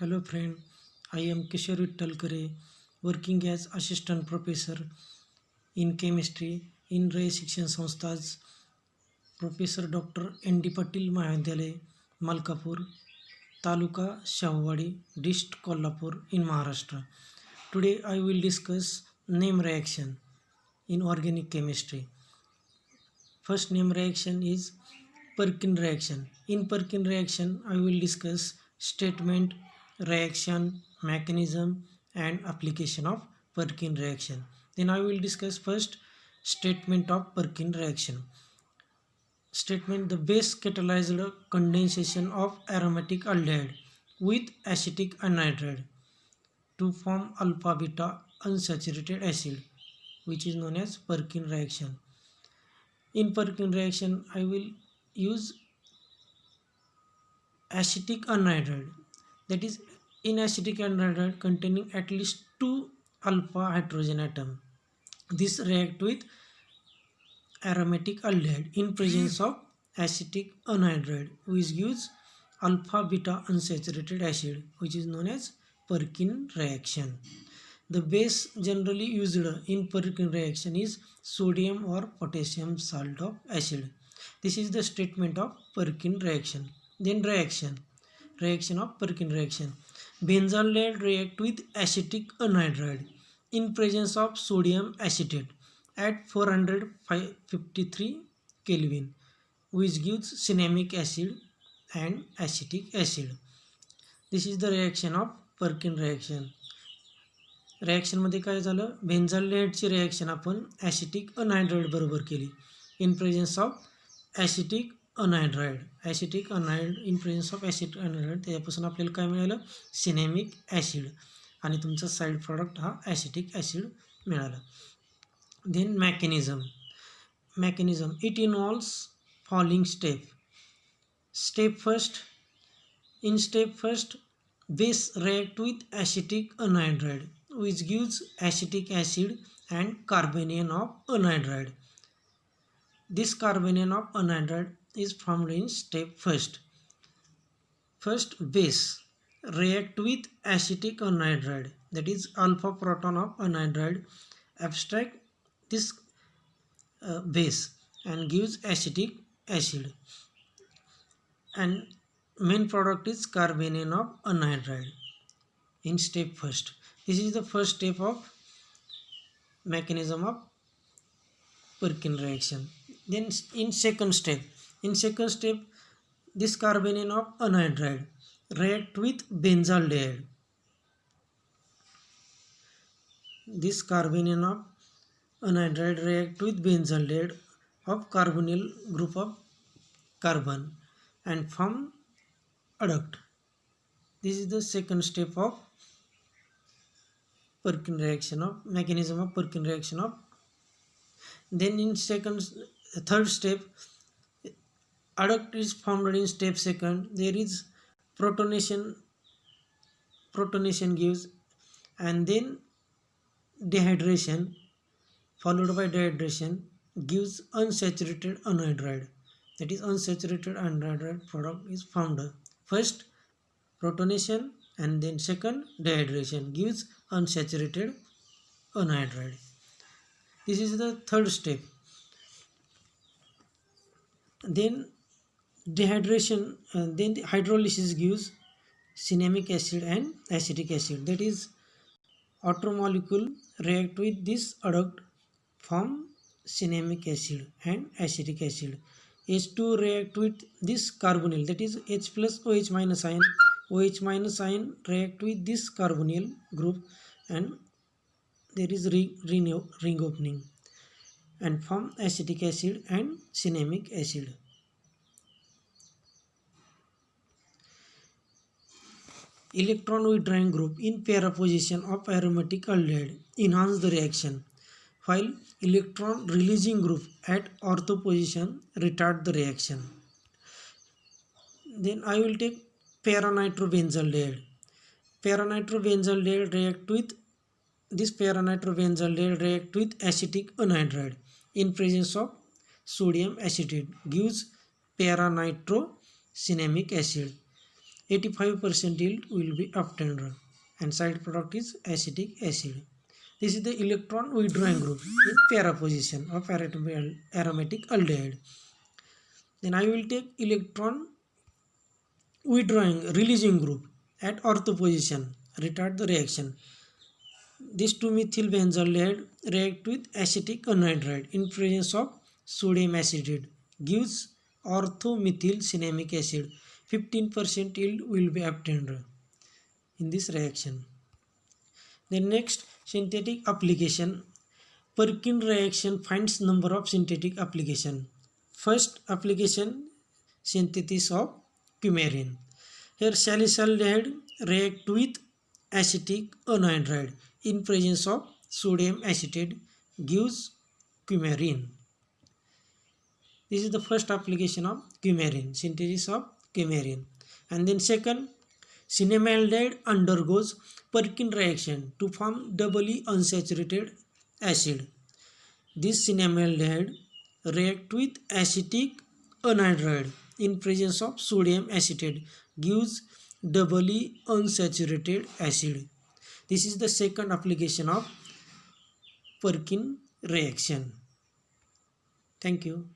Hello friend, I am Kishore Talkare, working as assistant professor in chemistry in Ray Shikshan Sanstha's Professor Dr. N.D. Patil Mahavidyalay, Malkapur, Taluka Shavwadi, District Kolhapur in Maharashtra. Today I will discuss name reaction in organic chemistry. First name reaction is Perkin reaction. In Perkin reaction, I will discuss statement, reaction, mechanism, and application of Perkin reaction. Then I will discuss first statement of Perkin reaction. Statement: the base catalyzed condensation of aromatic aldehyde with acetic anhydride to form alpha beta unsaturated acid, which is known as Perkin reaction. In Perkin reaction, I will use acetic anhydride, that is in acetic anhydride containing at least two alpha hydrogen atom. This react with aromatic aldehyde in presence of acetic anhydride, which gives alpha beta unsaturated acid, which is known as Perkin reaction. The base generally used in Perkin reaction is sodium or potassium salt of acid. This is the statement of Perkin reaction. Then reaction of Perkin reaction. Benzaldehyde react with acetic anhydride in presence of sodium acetate at 453 Kelvin, which gives cinnamic acid and acetic acid. This is the reaction of Perkin reaction. रिॲक्शनमध्ये काय झालं, बेन्झाल्डेहाइडची reaction आपण acetic anhydride बरोबर केली in presence of acetic anhydride. Acetic anhydride in presence of acetic anhydride, त्याच्यापासून आपल्याला काय मिळालं, सिनेमिक ॲसिड, आणि तुमचा साईड प्रॉडक्ट हा ॲसिटिक ॲसिड मिळाला. Then mechanism it involves following step first. In step first, base react with acetic anhydride, which gives acetic acid and carbanion of anhydride. This carbanion of anhydride is formed in step first. First, base react with acetic anhydride, that is alpha proton of anhydride, abstract this base and gives acetic acid, and main product is carbanion of anhydride in step first. This is the first step of mechanism of Perkin reaction. Then in second step, this carbanion of anhydride react with benzaldehyde. This carbanion of anhydride react with benzaldehyde of carbonyl group of carbon and form adduct. This is the second step of Perkin reaction of mechanism of Perkin reaction of. Then in third step, adduct is formed in step second. There is protonation gives, and then dehydration followed by dehydration gives unsaturated anhydride, that is unsaturated anhydride product is formed. First protonation and then second dehydration gives unsaturated anhydride. This is the third step. Then dehydration, then the hydrolysis gives cinnamic acid and acetic acid, that is outer molecule react with this adduct form cinnamic acid and acetic acid. H2 react with this carbonyl, that is H plus OH minus ion. OH minus ion react with this carbonyl group and there is ring opening and form acetic acid and cinnamic acid. Electron withdrawing group in para position of aromatic aldehyde enhance the reaction, while electron releasing group at ortho position retard the reaction. Then I will take para-nitrobenzaldehyde. Para-nitrobenzaldehyde react with this para-nitrobenzaldehyde react with acetic anhydride in presence of sodium acetate gives para-nitrocinamic acid. 85% yield will be obtained, and side product is acetic acid. This is the electron withdrawing group in para position of aromatic aldehyde. Then I will take electron withdrawing releasing group at ortho position, retard the reaction. This 2-methyl benzaldehyde react with acetic anhydride in presence of sodium acetate, gives orthomethyl cinnamic acid. 15% yield will be obtained in this reaction. Then next, synthetic application. Perkin reaction finds number of synthetic application. First application, synthesis of coumarin. Here salicylaldehyde react with acetic anhydride in presence of sodium acetate, gives coumarin. This is the first application of coumarin, synthesis of coumarin. And then second, cinnamaldehyde undergoes Perkin reaction to form doubly unsaturated acid. This cinnamaldehyde react with acetic anhydride in presence of sodium acetate, gives doubly unsaturated acid. This is the second application of Perkin reaction. Thank you.